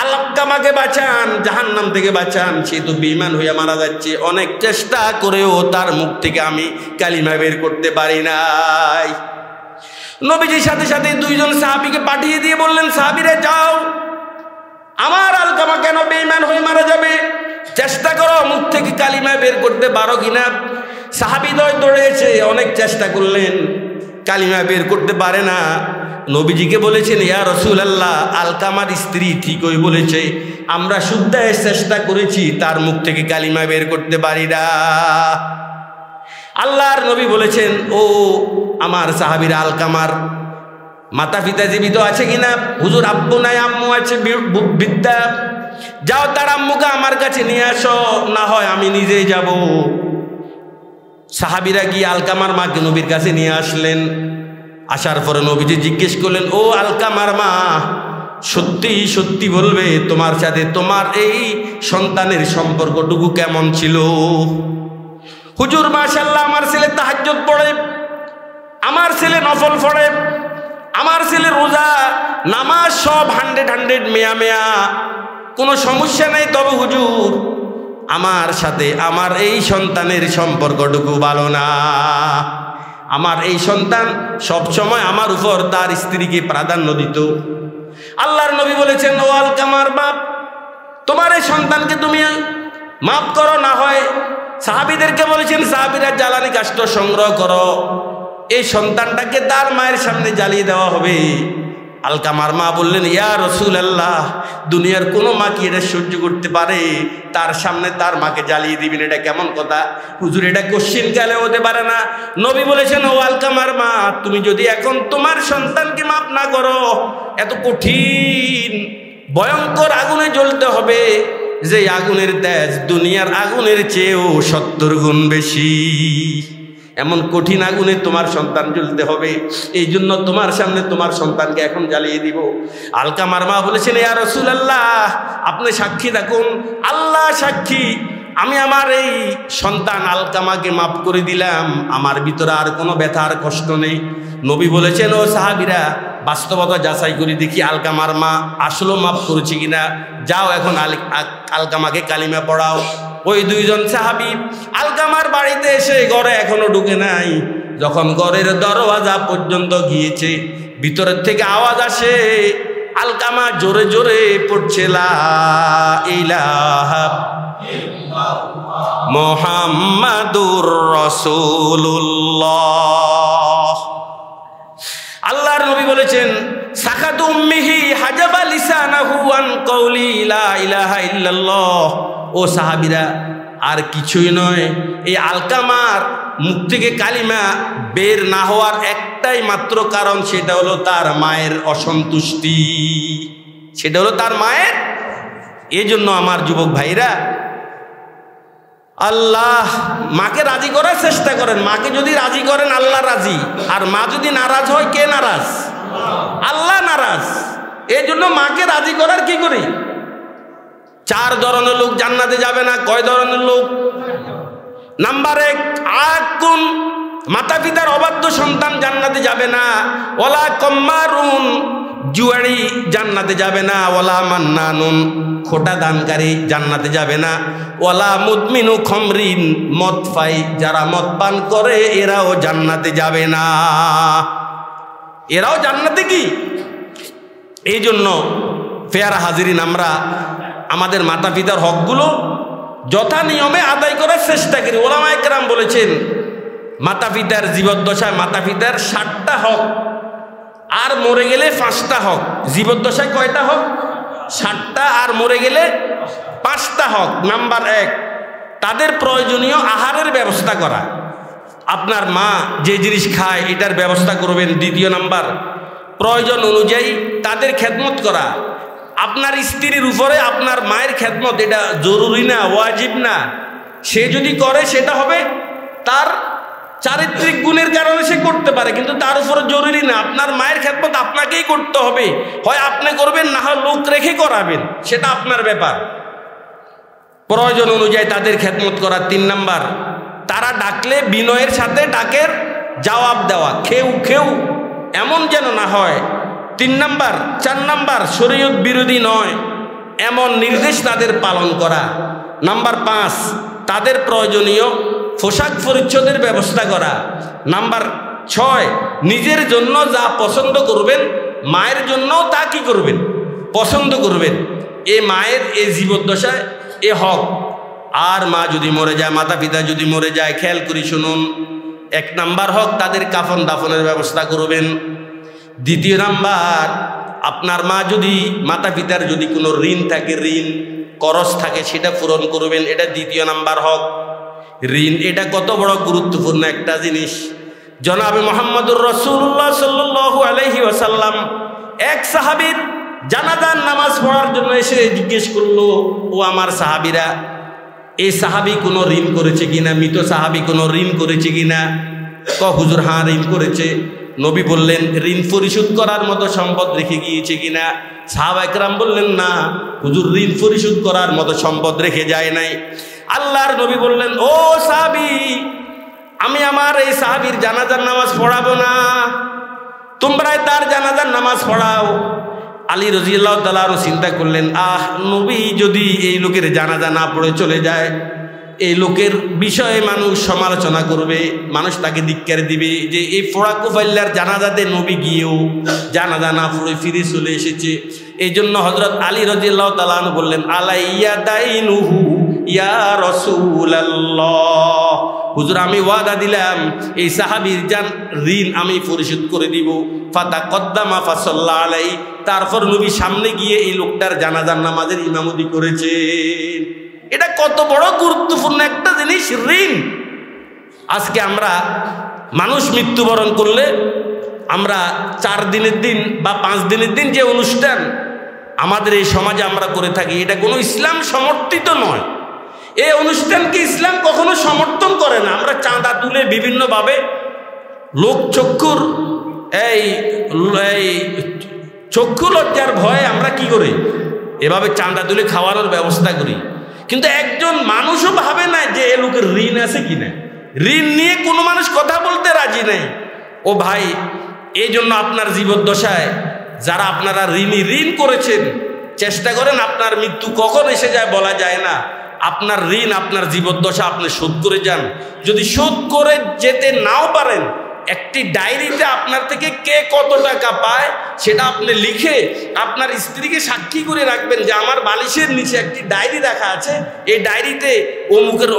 আলকামাকে বাঁচান, জাহান্নাম থেকে বাঁচান, সে তো বেঈমান হয়ে মারা যাচ্ছে। অনেক চেষ্টা করেও তার মুখ থেকে আমি কালিমা বের করতে পারি নাই। নবীজির সাথে সাথে 2 জন সাহাবীকে পাঠিয়ে দিয়ে বললেন, সাহাবীরা যাও, আমার আলকামা কেন বেঈমান হয়ে মারা যাবে, চেষ্টা করো মুখ থেকে কালিমা বের করতে পারো কিনা। সাহাবীদ্বয় দৌড়েছে, অনেক চেষ্টা করলেন, কালিমা বের করতে পারে না। নবীজিকে বলেছেন, ইয়া রাসূলুল্লাহ, আলকামার স্ত্রী ঠিকই বলেছে, আমরা শুদ্ধের চেষ্টা করেছি, তার মুখ থেকে কালিমা বের করতে পারি না। আল্লাহর নবী বলেছেন, ও আমার সাহাবীরা, আলকামার মাতা পিতা জীবিত আছে কিনা? হুজুর আব্বু নাই, আম্মু আছে বৃদ্ধা, যাও তার আম্মুকে আমার কাছে নিয়ে আসো, না হয় আমি নিজেই যাব। সাহাবীরা গিয়ে আলকামার মাকে নবীর কাছে নিয়ে আসলেন। আসার পরে নবীজি জিজ্ঞেস করলেন, ও আলকামার মা, সত্যি সত্যি বলবে তোমার সাথে তোমার এই সন্তানের সম্পর্কটুকু কেমন ছিল? হুজুর মাশাআল্লাহ, আমার ছেলে তাহাজ্জুদ পড়ে, আমার ছেলে নফল পড়ে, আমার ছেলে রোজা নামাজ সব 100 মেয়া, কোনো সমস্যা নেই। তবে হুজুর, আমার সাথে আমার এই সন্তানের সম্পর্কটুকু ভালো না। আমার এই সন্তান সব সময় আমার উপর তার স্ত্রীকে প্রাধান্য দিত। আল্লাহর নবী বলেছেন, ও আলকামার বাপ, তোমার এই সন্তানকে তুমি মাফ করো, না হয় সাহাবীদেরকে বলেছেন, সাহাবীরা জ্বালানি কাষ্ঠ সংগ্রহ করো, এই সন্তানটাকে তার মায়ের সামনে জ্বালিয়ে দেওয়া হবে। আলকামার মা বললেন, ইয়া রাসূলুল্লাহ, দুনিয়ার কোনো মা কি এটা সহ্য করতে পারে? তার সামনে তার মাকে জ্বালিয়ে দিবেন, এটা কেমন কথা? হুজুর, এটা কোশ্চিন কালে হতে পারে না। নবী বলেছেন, ও আলকামার মা, তুমি যদি এখন তোমার সন্তানকে মাফ না করো, এত কঠিন ভয়ঙ্কর আগুনে জ্বলতে হবে, যে আগুনের তেজ দুনিয়ার আগুনের চেয়েও 70 গুণ বেশি। এমন কঠিন আগুনে তোমার সন্তান জ্বলতে হবে, এই জন্য তোমার সামনে তোমার সন্তানকে এখন জ্বালিয়ে দিব। আলকামার মা বলেছেন, ইয়া রাসূলুল্লাহ, আপনি সাক্ষী থাকুন, আল্লাহ সাক্ষী, আমি আমার এই সন্তান আলকামাকে মাফ করে দিলাম, আমার ভিতরে আর কোনো ব্যথা আর কষ্ট নেই। নবী বলেছেন, ও সাহাবীরা, বাস্তবতা যাচাই করে দেখি আলকামার মা আসলে মাফ করেছে কিনা, যাও এখন আলকামাকে কালিমা পড়াও। ওই 2 জন সাহাবী আলকামার বাড়িতে এসে ঘরে এখনো ঢুকে নাই। যখন ঘরের দরওয়াজা পর্যন্ত গিয়েছে, ভিতরের থেকে আওয়াজ আসে, আলকামা জোরে জোরে পড়ছে লা ইলাহা মুহাম্মাদুর রাসূলুল্লাহ। আল্লাহর নবী বলেছেন সাকাতু উম্মিহি হাজাবা লিসানাহু আন কওলি লা ইলাহা ইল্লাল্লাহ। ও সাহাবীরা, আর কিছুই নয়, এই আলকামার মুখ থেকে কালিমা বের না হওয়ার একটাই মাত্র কারণ, সেটা হলো তার মায়ের অসন্তুষ্টি, সেটা হলো তার মায়ের। এই জন্য আমার যুবক ভাইরা, আল্লাহ মাকে রাজি করার চেষ্টা করেন। মাকে যদি রাজি করেন আল্লাহ রাজি, আর মা যদি নারাজ হয় কে নারাজ? আল্লাহ নারাজ। এই জন্য মাকে রাজি করার কি করি? 4 ধরনের লোক জান্নাতে যাবে না। কয় ধরনের লোক? নাম্বার 1, আকুন, মাতা পিতার অবাধ্য সন্তান জান্নাতে যাবে না। ওয়ালা কম্মারুন, জুয়ারি জান্নাতে যাবে না। ওয়ালা মান্নানুন, খোটা দানকারী জান্নাতে যাবে না। ওয়ালা মুদমিনু খমরিন, মদ পাই যারা মদ পান করে এরাও জান্নাতে যাবে না। এরাও জান্নাতে কি? এই জন্য ফেয়ার হাজিরিন, আমরা আমাদের মাতা পিতার হকগুলো যথা নিয়মে আদায় করার চেষ্টা করি। ওলামায়ে কেরাম বলেছেন মাতা পিতার জীবদ্দশায় মাতা পিতার 7টা হক, আর মরে গেলে 5টা হক। জীবদ্দশায় কয়টা হক? 7টা, আর মরে গেলে 5টা হক। নাম্বার 1, তাদের প্রয়োজনীয় আহারের ব্যবস্থা করা। আপনার মা যে জিনিস খায় এটার ব্যবস্থা করবেন। দ্বিতীয় নাম্বার, প্রয়োজন অনুযায়ী তাদের খেদমত করা। আপনার স্ত্রীর উপরে আপনার মায়ের খেদমত, এটা জরুরি না, ওয়াজিব না। সে যদি করে সেটা হবে তার চারিত্রিক গুণের কারণে সে করতে পারে, কিন্তু তার উপরে জরুরি না। আপনার মায়ের খেদমত আপনাকেই করতে হবে, হয় আপনি করবেন, না হয় লোক রেখে করাবেন, সেটা আপনার ব্যাপার। প্রয়োজন অনুযায়ী তাদের খেদমত করা। 3 নাম্বার, তারা ডাকলে বিনয়ের সাথে ডাকের জবাব দেওয়া। খেউ এমন যেন না হয়। 3 নাম্বার। 4 নাম্বার, শরীয়ত বিরোধী নয় এমন নির্দেশ তাদের পালন করা। নাম্বার 5, তাদের প্রয়োজনীয় পোশাক পরিচ্ছদের ব্যবস্থা করা। নাম্বার 6, নিজের জন্য যা পছন্দ করবেন মায়ের জন্যও তা কি করবেন? পছন্দ করবেন। এই মায়ের এই জীবদ্দশায় এ হক। আর মা যদি মরে যায়, মাতা পিতা যদি মরে যায়, খেয়াল করি শুনুন। 1 নাম্বার হক, তাদের কাফন দাফনের ব্যবস্থা করবেন। 2 নাম্বার, আপনার মা যদি মাতা পিতার যদি কোনো ঋণ থাকে, ঋণ করজ থাকে, সেটা পূরণ করবেন। এটা 2 নাম্বার হক। ঋণ এটা কত বড় গুরুত্বপূর্ণ একটা জিনিস। জনাবে মুহাম্মদুর রাসূলুল্লাহ সাল্লাল্লাহু আলাইহি ওয়াসাল্লাম এক সাহাবীর জানাজার নামাজ পড়ার জন্য এসে জিজ্ঞেস করলো, ও আমার সাহাবীরা, এই সাহাবী কোনো ঋণ করেছে কিনা? মৃত সাহাবী কোনো ঋণ করেছে কিনা? হুজুর হ্যাঁ, ঋণ করেছে। নবী বললেন ঋণ পরিশোধ করার মতো সম্পদ রেখে গিয়েছে কিনা? সাহাবায়ে কেরাম বললেন না হুজুর, ঋণ পরিশোধ করার মতো সম্পদ রেখে যায় নাই। আল্লাহর নবী বললেন, ও সাহাবী, আমি আমার এই সাহাবীর জানাজার নামাজ পড়াবো না, তোমরাই তার জানাজার নামাজ পড়াও। আলী রাদিয়াল্লাহু তাআলা চিন্তা করলেন, নবী যদি এই লোকের জানাজা না পড়ে চলে যায়, এই লোকের বিষয়ে মানুষ সমালোচনা করবে, মানুষ তাকে ধিক্কার দিবে যে এই ফোড়া কুফাইল্লার জানাজাতে নবী গিয়েও জানাজা না পড়ে ফিরে চলে এসেছে। এই জন্য হযরত আলী রাদিয়াল্লাহু তাআলা বললেন, আলাইয়া দাইনুহু ইয়া রাসূলুল্লাহ, হুজুর আমি ওয়াদা দিলাম এই সাহাবীর ঋণ আমি পরিশোধ করে দিব। ফাতাকদ্দামা ফাসাল্লা আলাইহি, তারপর নবী সামনে গিয়ে এই লোকটার জানাজার নামাজের ইমামতি করেছেন। এটা কত বড় গুরুত্বপূর্ণ একটা জিনিস, ঋণ। আজকে আমরা মানুষ মৃত্যুবরণ করলে আমরা 4 দিনের দিন বা 5 দিনের দিন যে অনুষ্ঠান আমাদের এই সমাজে আমরা করে থাকি, এটা কোনো ইসলাম সমর্থিত নয়। এই অনুষ্ঠানকে ইসলাম কখনো সমর্থন করে না। আমরা চাঁদা তুলে বিভিন্নভাবে লোক চক্ষুর এই চক্ষু লজ্জার ভয়ে আমরা কি করি, এভাবে চাঁদা তুলে খাওয়ানোর ব্যবস্থা করি। কিন্তু একজন মানুষও ভাবে না যে এ লোকের ঋণ আছে কিনা। ঋণ নিয়ে কোনো মানুষ কথা বলতে রাজি নেই। ও ভাই, এই জন্য আপনার জীবদ্দশায় যারা আপনারা ঋণ করেছেন, চেষ্টা করেন, আপনার মৃত্যু কখন এসে যায় বলা যায় না। আপনার ঋণ আপনার জীবদ্দশা আপনি শোধ করে যান। যদি শোধ করে যেতে নাও পারেন, একটি ডায়েরিতে আপনার থেকে কে কত টাকা পায় সেটা আপনি লিখে আপনার স্ত্রীকে সাক্ষী করে রাখবেন যে আমার বালিশের নিচে একটি ডায়েরি রাখা আছে, এই ডায়েরিতে অমুকের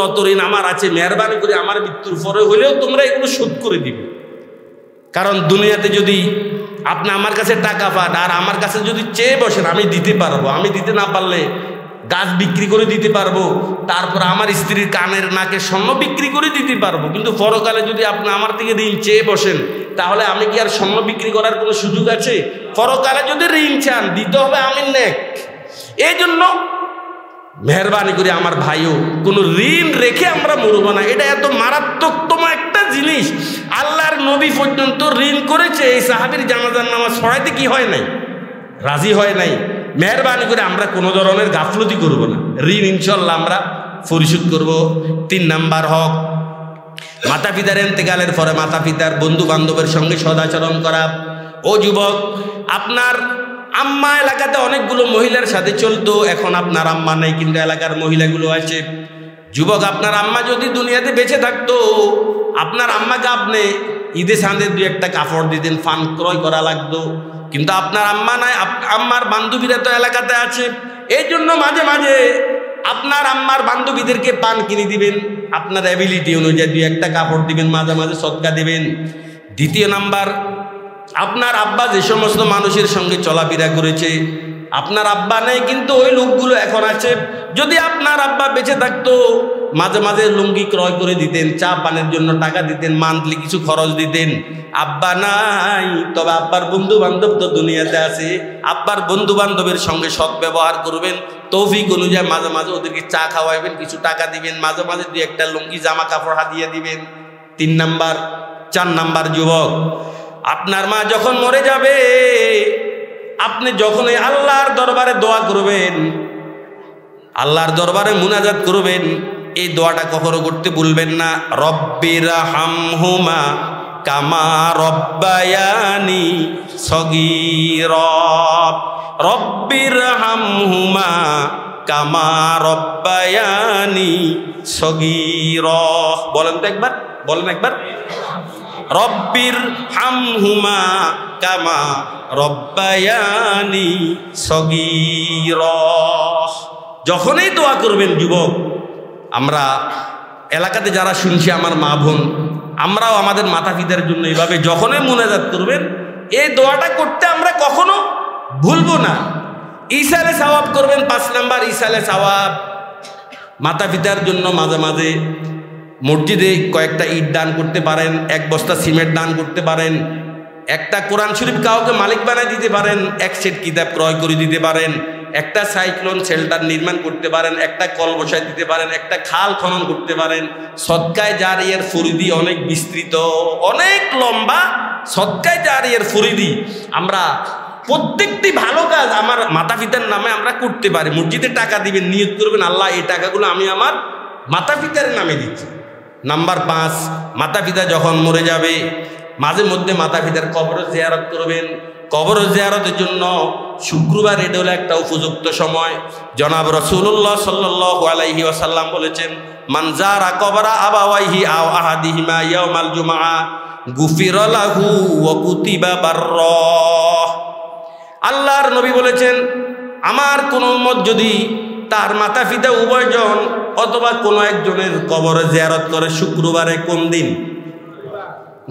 অত ঋণ আমার আছে, মেহরবানি করে আমার মৃত্যুর পরে হলেও তোমরা এগুলো শোধ করে দিবে। কারণ দুনিয়াতে যদি আপনি আমার কাছে টাকা পান আর আমার কাছে যদি চেয়ে বসেন, আমি দিতে পারবো, আমি দিতে না পারলে গাছ বিক্রি করে দিতে পারবো, তারপর আমার স্ত্রীর কানের নাকের স্বর্ণ বিক্রি করে দিতে পারবো, কিন্তু পরকালে যদি আপনি আমার থেকে ঋণ চেয়ে বসেন তাহলে আমি কি আর স্বর্ণ বিক্রি করার কোনো সুযোগ আছে? পরকালে যদি ঋণ চান দিতে হবে আমি নেক। এই জন্য মেহরবানি করে আমার ভাইও কোনো ঋণ রেখে আমরা মরবো না। এটা এত মারাত্মকতম একটা জিনিস, আল্লাহর নবী পর্যন্ত ঋণ করেছে, এই সাহাবীর জানাজার নামাজ পড়াইতে কি হয় নাই, রাজি হয় নাই। মেহরবানি করে আমরা কোনো ধরনের গাফলতি করব না, ঋণ ইনশাল্লাহ আমরা পরিশোধ করব। 3 নাম্বার হক, মাতা পিতার ইন্তেকালের পরে মাতা পিতার বন্ধু বান্ধবের সঙ্গে সদাচরণ করা। ও যুবক, আপনার আম্মা এলাকাতে অনেকগুলো মহিলার সাথে চলতো, এখন আপনার আম্মা নেই কিন্তু এলাকার মহিলাগুলো আছে। যুবক, আপনার আম্মা যদি দুনিয়াতে বেঁচে থাকতো, আপনার আম্মাকে আপনি ঈদে সাঁদে 2-1টা কাপড় দিতেন, ফান ক্রয় করা লাগতো, কিন্তু আপনার আম্মা নাই। আম্মার বান্ধবীরা তো এলাকাতে আছে, এই জন্য মাঝে মাঝে আপনার আম্মার বান্ধবীদেরকে পান কিনে দিবেন, আপনার অ্যাবিলিটি অনুযায়ী 2-1টা কাপড় দিবেন, মাঝে মাঝে সদকা দিবেন। 2 নাম্বার, আপনার আব্বা যে সমস্ত মানুষের সঙ্গে চলাফেরা করেছে, আপনার আব্বা নেই কিন্তু ওই লোকগুলো এখন আছে, যদি আপনার আব্বা বেঁচে থাকতো মাঝে মাঝে লুঙ্গি ক্রয় করে দিতেন, চা পানের জন্য টাকা দিতেন, মান্থলি কিছু খরচ দিতেন। আব্বা নাই, তবে আব্বার বন্ধু বান্ধব তো দুনিয়াতে আছে, আব্বার বন্ধু বান্ধবের সঙ্গে সৎ ব্যবহার করবেন, তৌফিক অনুযায়ী মাঝে মাঝে ওদেরকে চা খাওয়াইবেন, কিছু টাকা দিবেন, মাঝে মাঝে 2-1টা লুঙ্গি জামা কাপড় হাতিয়ে দিবেন। 3 নাম্বার। 4 নাম্বার, যুবক, আপনার মা যখন মরে যাবে, আপনি যখন আল্লাহর দরবারে দোয়া করবেন, আল্লাহর দরবারে মুনাজাত করবেন, এই দোয়াটা কখনো করতে ভুলবেন না। রব্বির হামহুমা কামা রব্বায়ানি সগীরা, রব্বির হামহুমা কামা রব্বায়ানি সগীরা। বলেন তো একবার, বলেন একবার, রব্বির হামহুমা কামা রব্বায়ানি সগীরা। যখনই দোয়া করবেন যুবক, আমরা এলাকাতে যারা শুনছি আমার মা বোন, আমরাও আমাদের মাতা পিতার জন্য এইভাবে যখনই মুনাজাত করবেন, এই দোয়াটা করতে আমরা কখনো ভুলবো না। ইসালে সওয়াব করবেন। 5 নাম্বার, ইসালে সওয়াব। মাতা পিতার জন্য মাঝে মাঝে মসজিদে কয়েকটা ইট দান করতে পারেন, 1 বস্তা সিমেন্ট দান করতে পারেন, একটা কোরআন শরীফ কাউকে মালিক বানায় দিতে পারেন, 1 সেট কিতাব ক্রয় করে দিতে পারেন, একটা সাইক্লোন শেল্টার নির্মাণ করতে পারেন, একটা কল বসায় দিতে পারেন, একটা খাল খনন করতে পারেন। সদকায়ে জারিয়ার ফরিদি অনেক বিস্তৃত, অনেক লম্বা। সদকায়ে জারিয়ার ফরিদি আমরা প্রত্যেকটি ভালো কাজ আমার মাতা পিতার নামে আমরা করতে পারি। মসজিদে টাকা দিবেন, নিয়ত করবেন আল্লাহ এই টাকাগুলো আমি আমার মাতা পিতার নামে দিচ্ছি। নাম্বার 5, মাতা পিতা যখন মরে যাবে মাঝে মধ্যে মাতা পিতার কবর জিয়ারত করবেন। কবর জিয়ারতের জন্য শুক্রবার এটা হলো একটা উপযুক্ত সময়। জনাব রাসূলুল্লাহ সাল্লাল্লাহু আলাইহি ওয়াসাল্লাম বলেছেন, মান যারা কবরা আবাওয়াইহি আও আহাদিহিমা ইয়াউমাল জুমআ গুফিরা লাহু ওয়া কুতিবা বাররা। আল্লাহর নবী বলেছেন, আমার কোন উম্মত যদি তার মাতা পিতা উভয়জন অথবা কোনো একজনের কবর জিয়ারত করে শুক্রবারে, কোন দিন?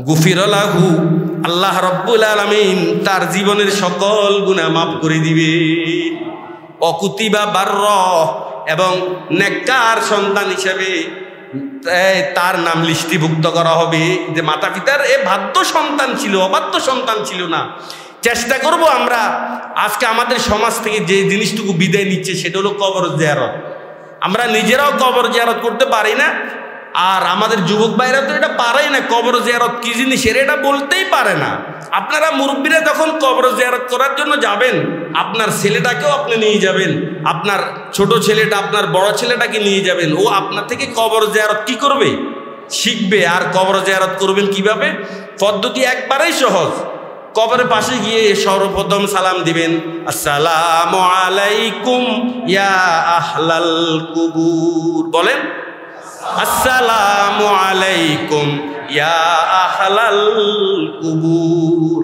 গুফিরা লাহু, আল্লাহ রব্বুল আলামিন তার জীবনের সকল গুনাহ মাফ করে দিবে। অকুতিবা বাররা, এবং নেককার সন্তান হিসেবে তার নাম লিস্টিভুক্ত করা হবে, যে মাতা পিতার এ বাধ্য সন্তান ছিল, অবাধ্য সন্তান ছিল না। চেষ্টা করব আমরা আজকে আমাদের সমাজ থেকে যে জিনিসটুকু বিদায় নিচ্ছে সেটা হলো কবর জিয়ারত। আমরা নিজেরাও কবর জিয়ারত করতে পারি না, আর আমাদের যুবক ভাইরা তো এটা পারেই না। কবর জিয়ারত কি জিনিস এটা বলতেই পারে না। আপনারা মুরব্বীরা যখন কবর জিয়ারত করার জন্য যাবেন, আপনার ছেলেটাকেও আপনি নিয়ে যাবেন, আপনার ছোট ছেলেটা আপনার বড় ছেলেটাকে নিয়ে যাবেন, ও আপনার থেকে কবর জিয়ারত কি করবে? শিখবে। আর কবর জিয়ারত করবেন কিভাবে? পদ্ধতি একবারেই সহজ। কবরের পাশে গিয়ে সর্বপ্রথম সালাম দিবেন, আসসালামু আলাইকুম ইয়া আহলাল কুবুর। বলেন, আসসালামু আলাইকুম ইয়া আহলাল কুবুর।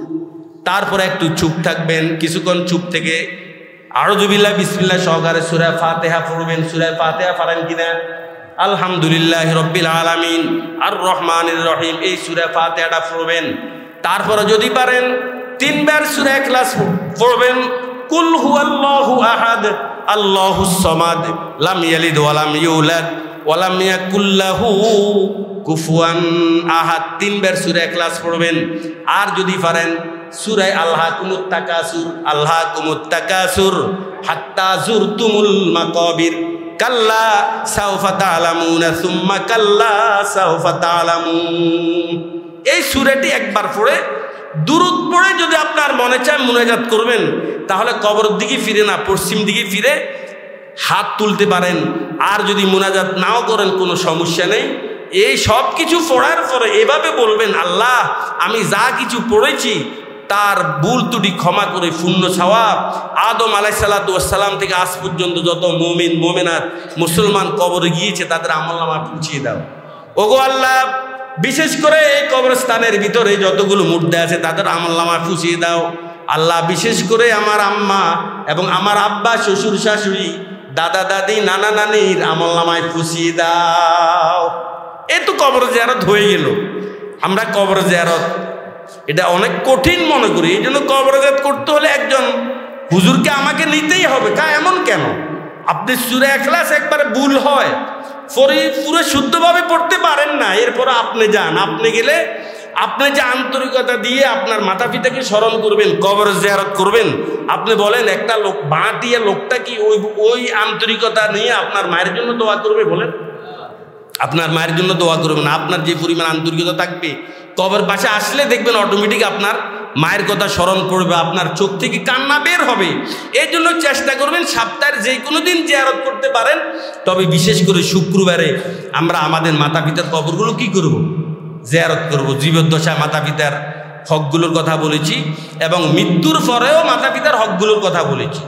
তারপরে একটু চুপ থাকবেন, কিছুক্ষণ চুপ থেকে আউযুবিল্লাহ বিসমিল্লাহ সহকারে সূরা ফাতিহা পড়বেন। সূরা ফাতিহা পারেন কিনা? আলহামদুলিল্লাহি রাব্বিল আলামিন আর রহমানির রহিম, এই সূরা ফাতিহাটা পড়বেন। তারপরে যদি পারেন 3 বার সূরা ইখলাস পড়বেন। কুল হুয়াল্লাহু আহাদ আল্লাহুস সামাদ লাম ইয়ালিদ ওয়া লাম ইউলাদ ওয়া লাম ইয়াকুল লাহু কুফুয়ান আহাদ, 3 বার সূরা ইখলাস পড়বেন। আর যদি পারেন সূরা আলহাকুমুত তাকাসুর, আলহাকুমুত তাকাসুর হাত্তা যুরতুমুল মাকাবির, কাল্লা সাউফা তা'লামুনা সুম্মা কাল্লা সাউফা তা'লামুন। এই সূরাটি একবার পড়ে দুরূদ পড়ে যদি আপনার মনে চায় মুনাজাত করবেন, তাহলে কবরের দিকে ফিরে না, পশ্চিম দিকে ফিরে হাত তুলতে পারেন। আর যদি মুনাজাত নাও করেন কোনো সমস্যা নেই। এই সব কিছু পড়ার পরে এভাবে বলবেন, আল্লাহ আমি যা কিছু পড়েছি তার ভুল ত্রুটি ক্ষমা করে পূর্ণ সওয়াব আদম আলাইহিসসালাতু ওয়াসসালাম থেকে আজ পর্যন্ত যত মুমিন মুমিনাত মুসলমান কবরে গিয়েছে তাদের আমলনামা পৌঁছিয়ে দাও। ওগো আল্লাহ, বিশেষ করে এই কবরস্থানের ভিতরে যতগুলো মুর্দা আছে তাদের আমলনামা পৌঁছিয়ে দাও। আল্লাহ, বিশেষ করে আমার আম্মা এবং আমার আব্বা, শ্বশুর শাশুড়ি, দাদা দাদি, নানা নানির আমলনামায় পৌঁছিয়ে দাও। এই তো কবর জিয়ারত হয়ে গেল। আমরা কবর জিয়ারত এটা অনেক কঠিন মনে করি, এই জন্য কবর জিয়ারত করতে হলে একজন হুজুরকে আমাকে নিতেই হবে। এমন কেন? আপনি সূরা ইখলাস একবারে ভুল হয়, পুরো শুদ্ধভাবে পড়তে পারেন না, এরপর আপনি যান, আপনি গেলে আপনি যে আন্তরিকতা দিয়ে আপনার মাতা পিতাকে স্মরণ করবেন, কবর জিয়ারত করবেন, আপনি বলেন একটা লোক বাঁটিয়া লোকটা কি ওই আন্তরিকতা নিয়ে আপনার মায়ের জন্য দোয়া করবে? বলেন, আপনার মায়ের জন্য দোয়া করবেন। আপনার যে পরিমাণ আন্তরিকতা থাকবে, কবর পাশে আসলে দেখবেন অটোমেটিক আপনার মায়ের কথা স্মরণ করবে, আপনার চোখ থেকে কান্না বের হবে। এই জন্য চেষ্টা করবেন সপ্তাহের যে কোনো দিন জিয়ারত করতে পারেন, তবে বিশেষ করে শুক্রবারে আমরা আমাদের মাতা পিতার কবরগুলো কি করব? জিয়ারত করব। জীবদ্দশায় মাতা পিতার হকগুলোর কথা বলেছি এবং মৃত্যুর পরেও মাতা পিতার হকগুলোর কথা বলেছি।